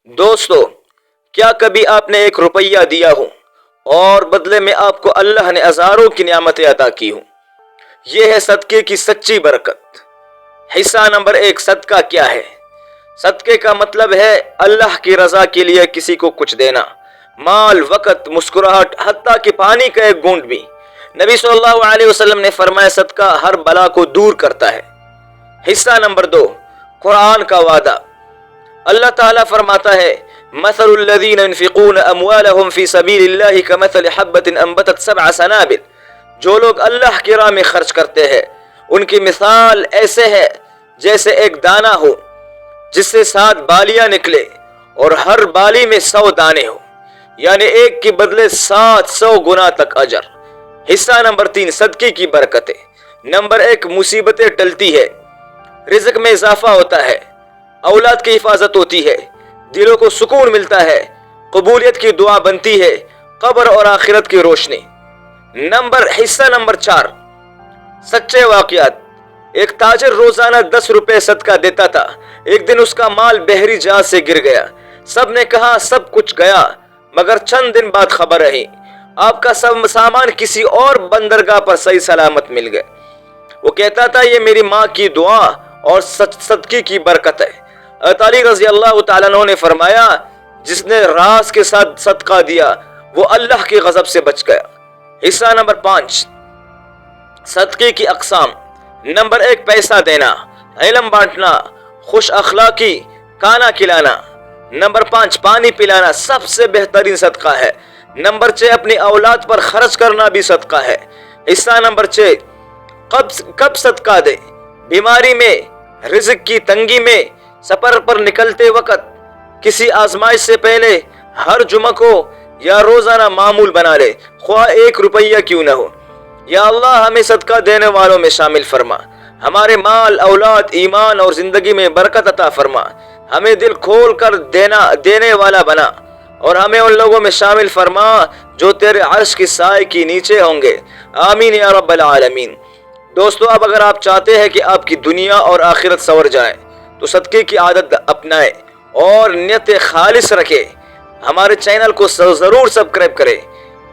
دوستو، کیا کبھی آپ نے 1 روپیہ دیا ہو اور بدلے میں آپ کو اللہ نے ہزاروں کی نعمتیں عطا کی ہوں؟ یہ ہے صدقے کی سچی برکت۔ حصہ نمبر 1، صدقہ کیا ہے؟ صدقے کا مطلب ہے اللہ کی رضا کے لیے کسی کو کچھ دینا، مال، وقت، مسکراہٹ، حتیٰ کہ پانی کا ایک گھونٹ بھی۔ نبی صلی اللہ علیہ وسلم نے فرمایا صدقہ ہر بلا کو دور کرتا ہے۔ حصہ نمبر 2، قرآن کا وعدہ۔ اللہ تعالیٰ فرماتا ہے مثل الذین ينفقون اموالهم فی سبیل اللہ کمثل حبۃ انبتت 7 سنابل۔ جو لوگ اللہ کی راہ میں خرچ کرتے ہیں ان کی مثال ایسے ہے جیسے ایک دانہ ہو جس سے 7 بالیاں نکلے اور ہر بالی میں 100 دانے ہو، یعنی ایک کے بدلے 700 گنا تک اجر۔ حصہ نمبر 3، صدقے کی برکتیں۔ نمبر 1، مصیبتیں ٹلتی ہے، رزق میں اضافہ ہوتا ہے، اولاد کی حفاظت ہوتی ہے، دلوں کو سکون ملتا ہے، قبولیت کی دعا بنتی ہے، قبر اور آخرت کی روشنی۔ حصہ نمبر 4، سچے واقعات۔ ایک تاجر روزانہ 10 روپے صدقہ دیتا تھا۔ ایک دن اس کا مال بحری جہاز سے گر گیا۔ سب نے کہا سب کچھ گیا، مگر چند دن بعد خبر رہی آپ کا سب سامان کسی اور بندرگاہ پر صحیح سلامت مل گئے۔ وہ کہتا تھا یہ میری ماں کی دعا اور صدقے کی برکت ہے۔ حضرت علی رضی اللہ تعالیٰ عنہ نے فرمایا جس نے راز کے ساتھ صدقہ دیا وہ اللہ کے غضب سے بچ گیا۔ حصہ نمبر 5، صدقے کی اقسام۔ نمبر 1، پیسہ دینا، علم بانٹنا، خوش اخلاقی، کھانا کھلانا۔ نمبر 5، پانی پلانا سب سے بہترین صدقہ ہے۔ نمبر 6، اپنی اولاد پر خرچ کرنا بھی صدقہ ہے۔ حصہ نمبر 6، کب صدقہ دے؟ بیماری میں، رزق کی تنگی میں، سفر پر نکلتے وقت، کسی آزمائش سے پہلے، ہر جمعہ کو یا روزانہ معمول بنا لے، خواہ 1 روپیہ کیوں نہ ہو۔ یا اللہ ہمیں صدقہ دینے والوں میں شامل فرما، ہمارے مال، اولاد، ایمان اور زندگی میں برکت عطا فرما، ہمیں دل کھول کر دینے والا بنا اور ہمیں ان لوگوں میں شامل فرما جو تیرے عرش کی سائے کے نیچے ہوں گے۔ آمین یا رب العالمین۔ دوستو، اب اگر آپ چاہتے ہیں کہ آپ کی دنیا اور آخرت سنور جائے تو صدقے کی عادت اپنائیں اور نیت خالص رکھے۔ ہمارے چینل کو ضرور سبسکرائب کریں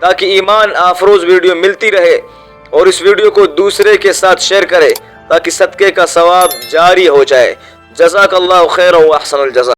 تاکہ ایمان افروز ویڈیو ملتی رہے، اور اس ویڈیو کو دوسرے کے ساتھ شیئر کریں تاکہ صدقے کا ثواب جاری ہو جائے۔ جزاک اللہ خیر و احسن الجزا۔